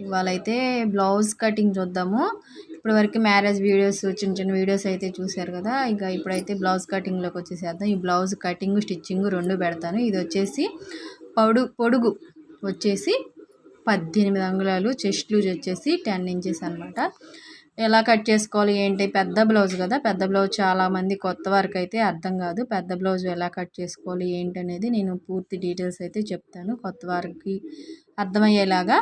ఇవాళైతే blouse cutting చూద్దాము. ఇప్పటి వరకు మ్యారేజ్ వీడియోస్ చిన్న చిన్న వీడియోస్ అయితే చూశారు కదా. ఇక ఇప్పుడైతే బ్లౌజ్ కటింగ్లోకి వచ్చేసేద్దాం. ఈ బ్లౌజ్ కటింగ్ స్టిచ్చింగ్ రెండు పెడతాను. ఇది వచ్చేసి పొడుగు వచ్చేసి 18 అంగుళాలు, చెస్ట్ లూజ్ వచ్చేసి 10 ఇంచెస్ అనమాట. ఎలా కట్ చేసుకోవాలి ఏంటి, పెద్ద బ్లౌజ్ కదా, పెద్ద బ్లౌజ్ చాలామంది కొత్త వారికి అయితే అర్థం కాదు. పెద్ద బ్లౌజ్ ఎలా కట్ చేసుకోవాలి ఏంటి అనేది నేను పూర్తి డీటెయిల్స్ అయితే చెప్తాను కొత్త వారికి అర్థమయ్యేలాగా.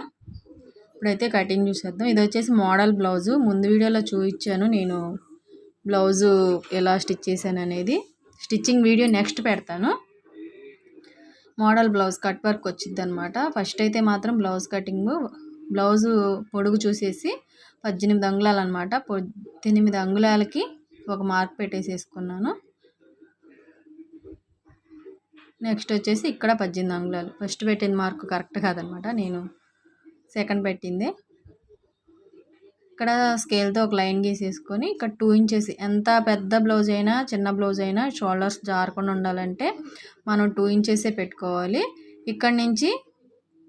ఇప్పుడైతే కటింగ్ చూసేద్దాం. ఇది వచ్చేసి మోడల్ బ్లౌజు. ముందు వీడియోలో చూపించాను నేను బ్లౌజు ఎలా స్టిచ్ చేశాను అనేది. స్టిచ్చింగ్ వీడియో నెక్స్ట్ పెడతాను. మోడల్ బ్లౌజ్ కట్ వర్క్ వచ్చింది అనమాట. ఫస్ట్ అయితే మాత్రం బ్లౌజ్ కటింగ్, బ్లౌజు పొడుగు చూసేసి 18 అంగుళాలు అనమాట. 18 అంగుళాలకి ఒక మార్క్ పెట్టేసేసుకున్నాను. నెక్స్ట్ వచ్చేసి ఇక్కడ 18 అంగుళాలు. ఫస్ట్ పెట్టిన మార్క్ కరెక్ట్ కాదనమాట, నేను సెకండ్ పెట్టింది. ఇక్కడ స్కేల్తో ఒక లైన్ గీసేసుకొని ఇక్కడ 2 ఇంచెస్, ఎంత పెద్ద బ్లౌజ్ అయినా చిన్న బ్లౌజ్ అయినా షోల్డర్స్ జారకుండా ఉండాలంటే మనం 2 ఇంచెసే పెట్టుకోవాలి. ఇక్కడ నుంచి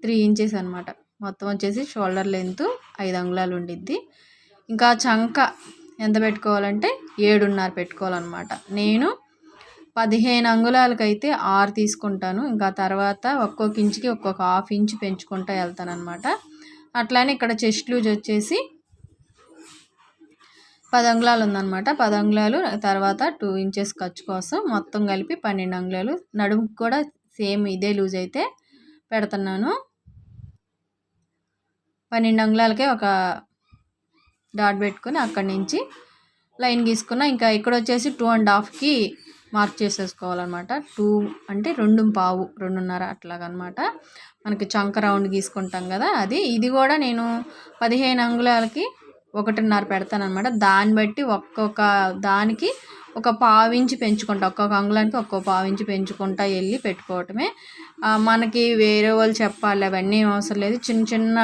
3 ఇంచెస్ అనమాట. మొత్తం వచ్చేసి షోల్డర్ లెంత్ 5 అంగుళాలు ఉండిద్ది. ఇంకా చంక ఎంత పెట్టుకోవాలంటే 7.5 పెట్టుకోవాలన్నమాట. నేను 15 అంగుళాలకైతే 6 తీసుకుంటాను. ఇంకా తర్వాత ఒక్కొక్క ఇంచుకి ఒక్కొక్క హాఫ్ ఇంచ్ పెంచుకుంటూ వెళ్తాను అనమాట. అట్లానే ఇక్కడ చెస్ట్ లూజ్ వచ్చేసి 10 అంగుళాలు ఉందన్నమాట. 10 అంగుళాలు తర్వాత 2 ఇంచెస్ ఖర్చు కోసం మొత్తం కలిపి 12 అంగుళాలు. నడుముకి కూడా సేమ్ ఇదే లూజ్ అయితే పెడుతున్నాను. 12 అంగుళాలకే ఒక డాట్ పెట్టుకొని అక్కడి నుంచి లైన్ గీసుకున్నా. ఇంకా ఇక్కడ వచ్చేసి 2.5కి మార్క్ చేసేసుకోవాలన్నమాట. 2 అంటే 2.5, 2.5 అట్లాగనమాట. మనకి చంక రౌండ్ గీసుకుంటాం కదా అది. ఇది కూడా నేను 15 అంగుళాలకి 1.5 పెడతాను అనమాట. దాన్ని బట్టి ఒక్కొక్క దానికి ఒక పావు ఇంచు పెంచుకుంటా, ఒక్కొక్క అంగుళానికి ఒక్కొక్క పావు ఇంచు పెంచుకుంటా వెళ్ళి పెట్టుకోవటమే. మనకి వేరే వాళ్ళు చెప్పాలి అవన్నీ అవసరం లేదు. చిన్న చిన్న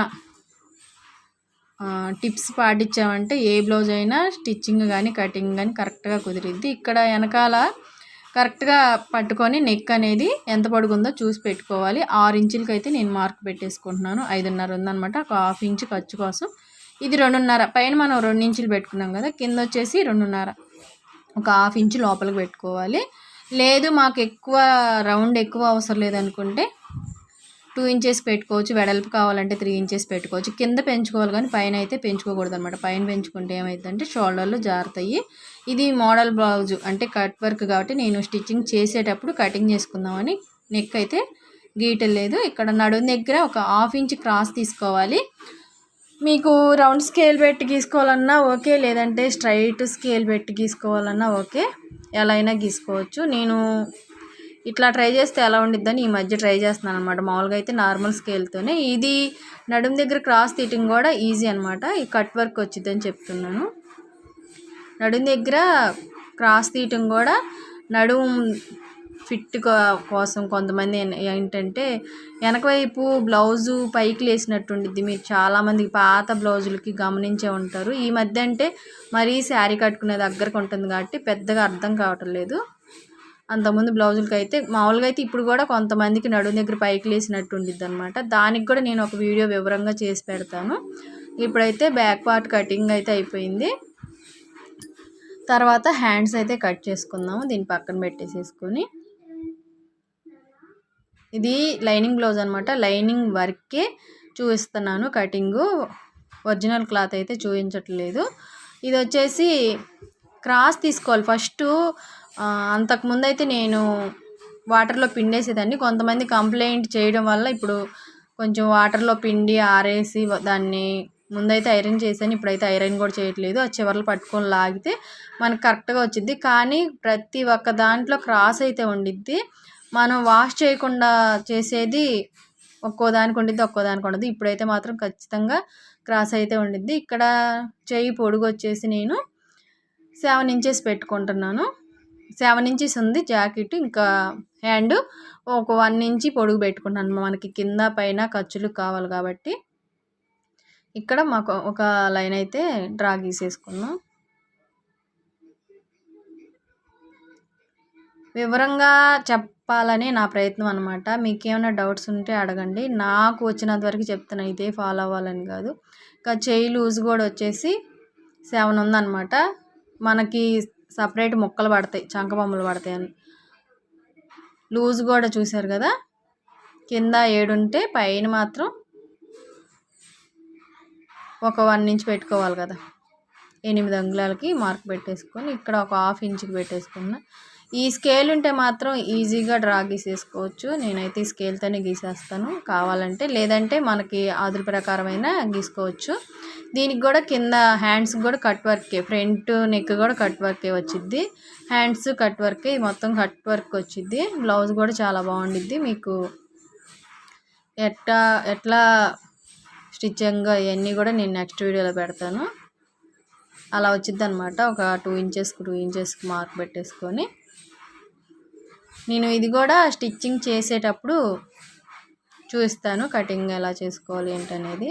టిప్స్ పాటించామంటే ఏ బ్లౌజ్ అయినా స్టిచ్చింగ్ కానీ కటింగ్ కానీ కరెక్ట్గా కుదిరిద్ది. ఇక్కడ వెనకాల కరెక్ట్గా పట్టుకొని నెక్ అనేది ఎంత పొడుగుందో చూసి పెట్టుకోవాలి. 6 ఇంచులకి అయితే నేను మార్క్ పెట్టేసుకుంటున్నాను. 5.5 ఉందనమాట. ఒక హాఫ్ ఇంచు ఖర్చు కోసం. ఇది 2.5. పైన మనం 2 ఇంచులు పెట్టుకున్నాం కదా, కింద వచ్చేసి 2.5, ఒక హాఫ్ ఇంచు లోపలికి పెట్టుకోవాలి. లేదు మాకు ఎక్కువ రౌండ్ ఎక్కువ అవసరం లేదనుకుంటే 2 ఇంచెస్ పెట్టుకోవచ్చు. వెడల్పు కావాలంటే 3 ఇంచెస్ పెట్టుకోవచ్చు. కింద పెంచుకోవాలి కానీ పైన అయితే పెంచుకోకూడదు అనమాట. పైన పెంచుకుంటే ఏమవుతుందంటే షోల్డర్లు జారుతాయి. ఇది మోడల్ బ్లౌజ్ అంటే కట్ వర్క్ కాబట్టి నేను స్టిచ్చింగ్ చేసేటప్పుడు కటింగ్ చేసుకుందామని నెక్ అయితే గీయటం లేదు. ఇక్కడ నడుము దగ్గర ఒక హాఫ్ ఇంచ్ క్రాస్ తీసుకోవాలి. మీకు రౌండ్ స్కేల్ పెట్టి గీసుకోవాలన్నా ఓకే, లేదంటే స్ట్రైట్ స్కేల్ పెట్టి గీసుకోవాలన్నా ఓకే, ఎలా అయినా గీసుకోవచ్చు. నేను ఇట్లా ట్రై చేస్తే ఎలా ఉండిద్దని ఈ మధ్య ట్రై చేస్తున్నాను అనమాట. మామూలుగా అయితే నార్మల్ స్కేల్తోనే. ఇది నడుము దగ్గర క్రాస్ తీయటం కూడా ఈజీ అనమాట. ఈ కట్ వర్క్ వచ్చిద్దని చెప్తున్నాను. నడుము దగ్గర క్రాస్ తీయటం కూడా నడుము ఫిట్ కోసం కొంతమంది ఏంటంటే వెనక వైపు బ్లౌజు పైకి లేసినట్టు ఉండిద్ది. మీరు చాలామందికి పాత బ్లౌజులకి గమనించే ఉంటారు. ఈ మధ్య అంటే మరీ శారీ కట్టుకునే దగ్గరకు ఉంటుంది కాబట్టి పెద్దగా అర్థం కావటం లేదు. అంతకుముందు బ్లౌజులకి అయితే మామూలుగా అయితే ఇప్పుడు కూడా కొంతమందికి నడుము దగ్గర పైకి లేసినట్టు ఉండిద్ది అనమాట. దానికి కూడా నేను ఒక వీడియో వివరంగా చేసి పెడతాను. ఇప్పుడైతే బ్యాక్ పార్ట్ కటింగ్ అయితే అయిపోయింది. తర్వాత హ్యాండ్స్ అయితే కట్ చేసుకుందాము. దీన్ని పక్కన పెట్టేసేసుకొని, ఇది లైనింగ్ బ్లౌజ్ అనమాట. లైనింగ్ వర్కే చూపిస్తున్నాను కటింగు, ఒరిజినల్ క్లాత్ అయితే చూపించట్లేదు. ఇది వచ్చేసి క్రాస్ తీసుకోవాలి ఫస్ట్. అంతకుముందు అయితే నేను వాటర్లో పిండేసేదాన్ని. కొంతమంది కంప్లైంట్ చేయడం వల్ల ఇప్పుడు కొంచెం వాటర్లో పిండి ఆరేసి దాన్ని ముందైతే ఐరన్ చేశాను. ఇప్పుడైతే ఐరన్ కూడా చేయట్లేదు. ఆ చివర్లు పట్టుకొని లాగితే మనకు కరెక్ట్గా వచ్చిద్ది. కానీ ప్రతి ఒక్క దాంట్లో క్రాస్ అయితే ఉండిద్ది. మనం వాష్ చేయకుండా చేసేది ఒక్కో దానికి ఉండిద్ది, ఒక్కో దానికి ఉండదు. ఇప్పుడైతే మాత్రం ఖచ్చితంగా క్రాస్ అయితే ఉండిద్ది. ఇక్కడ చెయ్యి పొడుగు వచ్చేసి నేను 7 ఇంచెస్ పెట్టుకుంటున్నాను. 7 ఇంచెస్ ఉంది జాకెట్. ఇంకా హ్యాండ్ ఒక 1 ఇంచ్ పొడుగు పెట్టుకుంటున్నాను. మనకి కింద పైన ఖర్చులు కావాలి కాబట్టి ఇక్కడ మాకు ఒక లైన్ అయితే డ్రా గీసేసుకున్నాం. వివరంగా చెప్పాలని నా ప్రయత్నం అనమాట. మీకేమైనా డౌట్స్ ఉంటే అడగండి. నాకు వచ్చినంత వరకు చెప్తున్నా, ఇదే ఫాలో అవ్వాలని కాదు. ఇంకా చెయ్యి లూజ్ కూడా వచ్చేసి 7 ఉందన్నమాట. మనకి సపరేట్ ముక్కలు పడతాయి, చంక బొమ్మలు పడతాయని. లూజ్ కూడా చూసారు కదా, కింద 7 ఉంటే పైన మాత్రం ఒక 1 ఇంచ్ పెట్టుకోవాలి కదా. 8 అంగుళాలకి మార్క్ పెట్టేసుకొని ఇక్కడ ఒక 1/2 ఇంచుకి పెట్టేసుకున్నా. ఈ స్కేల్ ఉంటే మాత్రం ఈజీగా డ్రా గీసేసుకోవచ్చు. నేనైతే ఈ స్కేల్తోనే గీసేస్తాను కావాలంటే, లేదంటే మనకి ఆదుల ప్రకారమైన గీసుకోవచ్చు. దీనికి కూడా కింద హ్యాండ్స్కి కూడా కట్ వర్కే, ఫ్రంట్ నెక్ కూడా కట్ వర్కే వచ్చిద్ది. హ్యాండ్స్ కట్ వర్కే, మొత్తం కట్ వర్క్ వచ్చిద్ది. బ్లౌజ్ కూడా చాలా బాగుండిద్ది. మీకు ఎట్లా స్టిచ్చింగ్ ఇవన్నీ కూడా నేను నెక్స్ట్ వీడియోలో పెడతాను. అలా వచ్చిద్ది అనమాట. ఒక 2 ఇంచెస్కి మార్క్ పెట్టేసుకొని నేను ఇది కూడా స్టిచ్చింగ్ చేసేటప్పుడు చూస్తాను, కటింగ్ ఎలా చేసుకోవాలి ఏంటనేది.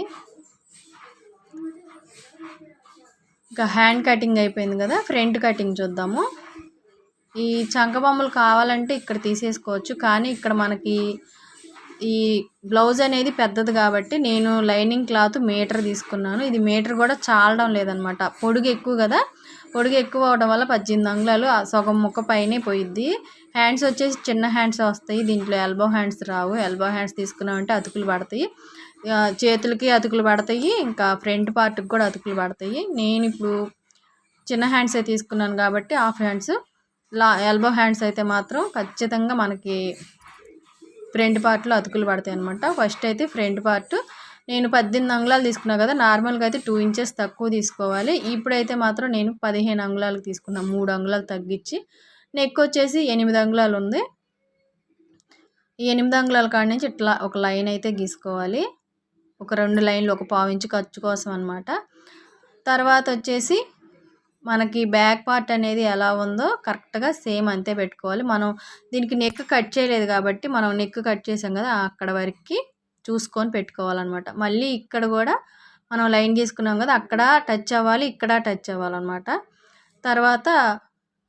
ఇంకా హ్యాండ్ కటింగ్ అయిపోయింది కదా, ఫ్రంట్ కటింగ్ చూద్దాము. ఈ చంక బొమ్మలు కావాలంటే ఇక్కడ తీసేసుకోవచ్చు, కానీ ఇక్కడ మనకి ఈ బ్లౌజ్ అనేది పెద్దది కాబట్టి నేను లైనింగ్ క్లాత్ మీటర్ తీసుకున్నాను. ఇది మీటర్ కూడా చాలడం లేదనమాట, పొడుగు ఎక్కువ కదా. పొడుగు ఎక్కువ అవడం వల్ల 18 అంగుళాలు సగం ముక్క పైనే పోయిద్ది. హ్యాండ్స్ వచ్చేసి చిన్న హ్యాండ్స్ వస్తాయి, దీంట్లో ఎల్బో హ్యాండ్స్ రావు. ఎల్బో హ్యాండ్స్ తీసుకున్నామంటే అతుకులు పడతాయి, చేతులకి అతుకులు పడతాయి, ఇంకా ఫ్రంట్ పార్ట్కి కూడా అతుకులు పడతాయి. నేను ఇప్పుడు చిన్న హ్యాండ్సే తీసుకున్నాను కాబట్టి హాఫ్ హ్యాండ్స్. ఎల్బో హ్యాండ్స్ అయితే మాత్రం ఖచ్చితంగా మనకి ఫ్రంట్ పార్ట్లో అతుకులు పడతాయి అనమాట. ఫస్ట్ అయితే ఫ్రంట్ పార్ట్ నేను 18 అంగుళాలు తీసుకున్నాను కదా, నార్మల్గా అయితే 2 ఇంచెస్ తక్కువ తీసుకోవాలి. ఇప్పుడైతే మాత్రం నేను 15 అంగుళాలకు తీసుకున్నాను, 3 అంగుళాలు తగ్గించి. నెక్ వచ్చేసి 8 అంగుళాలు ఉంది. ఈ 8 అంగుళాల కాడ నుంచి ఇట్లా ఒక లైన్ అయితే గీసుకోవాలి, ఒక 2 లైన్లు, ఒక 1/4 ఇంచు ఖర్చు కోసం అనమాట. తర్వాత వచ్చేసి మనకి బ్యాక్ పార్ట్ అనేది ఎలా ఉందో కరెక్ట్గా సేమ్ అంతే పెట్టుకోవాలి. మనం దీనికి నెక్ కట్ చేయలేదు కాబట్టి, మనం నెక్ కట్ చేసాం కదా, అక్కడ వరకు చూసుకొని పెట్టుకోవాలన్నమాట. మళ్ళీ ఇక్కడ కూడా మనం లైన్ గీసుకున్నాం కదా, అక్కడ టచ్ అవ్వాలి, ఇక్కడ టచ్ అవ్వాలన్నమాట. తర్వాత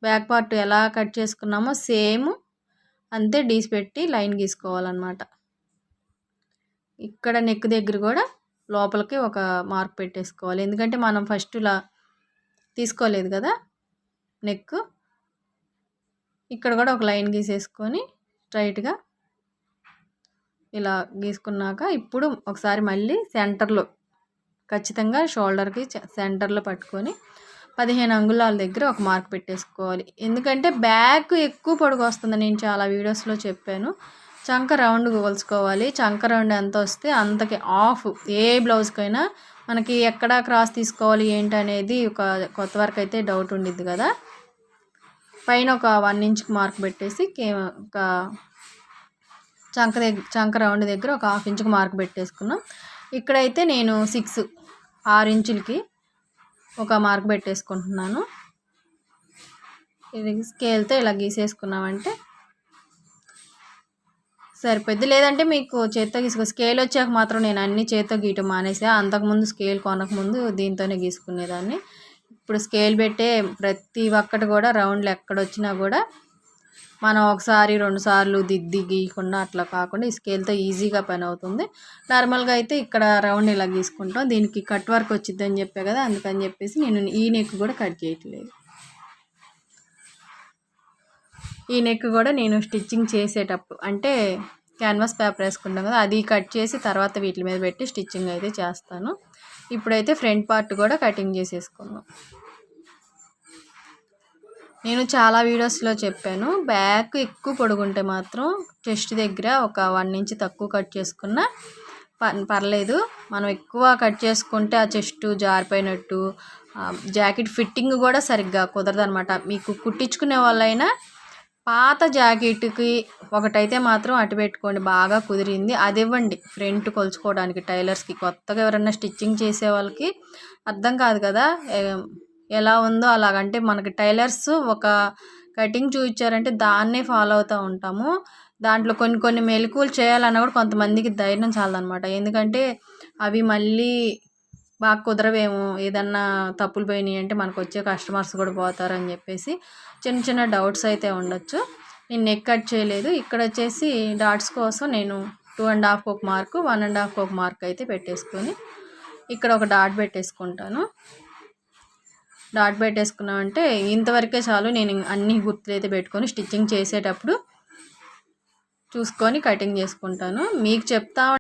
బ్యాక్ పార్ట్ ఎలా కట్ చేసుకున్నామో సేమ్ అంతే డీస్ పెట్టి లైన్ గీసుకోవాలన్నమాట. ఇక్కడ నెక్ దగ్గర కూడా లోపలికి ఒక మార్క్ పెట్టేసుకోవాలి, ఎందుకంటే మనం ఫస్ట్ ఇలా తీసుకోలేదు కదా నెక్. ఇక్కడ కూడా ఒక లైన్ గీసేసుకొని స్ట్రైట్గా ఇలా గీసుకున్నాక ఇప్పుడు ఒకసారి మళ్ళీ సెంటర్లో, ఖచ్చితంగా షోల్డర్కి సెంటర్లో పట్టుకొని 15 అంగుళాల దగ్గర ఒక మార్క్ పెట్టేసుకోవాలి. ఎందుకంటే బ్యాక్ ఎక్కువ పొడుగు వస్తుంది, నేను చాలా వీడియోస్లో చెప్పాను. చంక రౌండ్ కొలుచుకోవాలి, చంక రౌండ్ ఎంత వస్తే అంతకి ఆఫ్. ఏ బ్లౌజ్కైనా మనకి ఎక్కడ క్రాస్ తీసుకోవాలి ఏంటనేది ఒక కొత్త వరకు అయితే డౌట్ ఉండిద్ది కదా. పైన ఒక 1 ఇంచ్కి మార్క్ పెట్టేసి ఒక చంక రౌండ్ దగ్గర ఒక 1/2 ఇంచుకి మార్క్ పెట్టేసుకున్నాం. ఇక్కడైతే నేను 6 ఇంచులకి ఒక మార్క్ పెట్టేసుకుంటున్నాను. ఇది స్కేల్తో ఇలా గీసేసుకున్నామంటే సరిపోద్ది. లేదంటే మీకు చేత్తో గీసుకో, స్కేల్ వచ్చాక మాత్రం నేను అన్ని చేత్తో గీయటం మానేసా. అంతకుముందు స్కేల్ కొనకముందు దీంతోనే గీసుకునేదాన్ని. ఇప్పుడు స్కేల్ పెట్టే ప్రతి ఒక్కటి కూడా రౌండ్లు ఎక్కడొచ్చినా కూడా మనం 1 2 సార్లు దిద్ది గీయకుండా అట్లా కాకుండా ఈ స్కేల్తో ఈజీగా పని అవుతుంది. నార్మల్గా అయితే ఇక్కడ రౌండ్ ఇలా గీసుకుంటాం, దీనికి కట్ వర్క్ వచ్చిద్దని చెప్పా కదా, అందుకని చెప్పేసి నేను ఈ నెక్ కూడా కట్ చేయట్లేదు. ఈ నెక్ కూడా నేను స్టిచ్చింగ్ చేసేటప్పుడు అంటే క్యాన్వాస్ పేపర్ వేసుకుంటాం కదా, అది కట్ చేసి తర్వాత వీటి మీద పెట్టి స్టిచ్చింగ్ అయితే చేస్తాను. ఇప్పుడైతే ఫ్రంట్ పార్ట్ కూడా కటింగ్ చేసేసుకున్నాం. నేను చాలా వీడియోస్లో చెప్పాను, బ్యాక్ ఎక్కువ పొడుగుంటే మాత్రం చెస్ట్ దగ్గర ఒక 1 ఇంచ్ తక్కువ కట్ చేసుకున్నా పర్లేదు. మనం ఎక్కువ కట్ చేసుకుంటే ఆ చెస్ట్ జారిపోయినట్టు, జాకెట్ ఫిట్టింగ్ కూడా సరిగ్గా కుదరదు అనమాట. మీకు కుట్టించుకునే వాళ్ళైనా పాత జాకెట్కి ఒకటైతే మాత్రం అటు పెట్టుకోండి, బాగా కుదిరింది అది ఇవ్వండి ఫ్రంట్ కొలుచుకోవడానికి టైలర్స్కి. కొత్తగా ఎవరైనా స్టిచ్చింగ్ చేసే వాళ్ళకి అర్థం కాదు కదా ఎలా ఉందో అలాగంటే. మనకి టైలర్స్ ఒక కటింగ్ చూపించారంటే దాన్నే ఫాలో అవుతూ ఉంటాము. దాంట్లో కొన్ని మెలకువలు చేయాలన్నా కూడా కొంతమందికి ధైర్యం చాలదనమాట, ఎందుకంటే అవి మళ్ళీ బాగా కుదరవేమో, ఏదన్నా తప్పులు పోయినాయి అంటే మనకు వచ్చే కస్టమర్స్ కూడా పోతారని చెప్పేసి చిన్న డౌట్స్ అయితే ఉండొచ్చు. నేను నెక్ కట్ చేయలేదు. ఇక్కడ వచ్చేసి డాట్స్ కోసం నేను 2.5 ఒక మార్కు, 1.5 ఒక మార్క్ అయితే పెట్టేసుకొని ఇక్కడ ఒక డాట్ పెట్టేసుకుంటాను. డాట్ పెట్టేసుకున్నామంటే ఇంతవరకే చాలు. నేను అన్ని గుర్తులైతే పెట్టుకొని స్టిచ్చింగ్ చేసేటప్పుడు చూసుకొని కటింగ్ చేసుకుంటాను. మీకు చెప్తా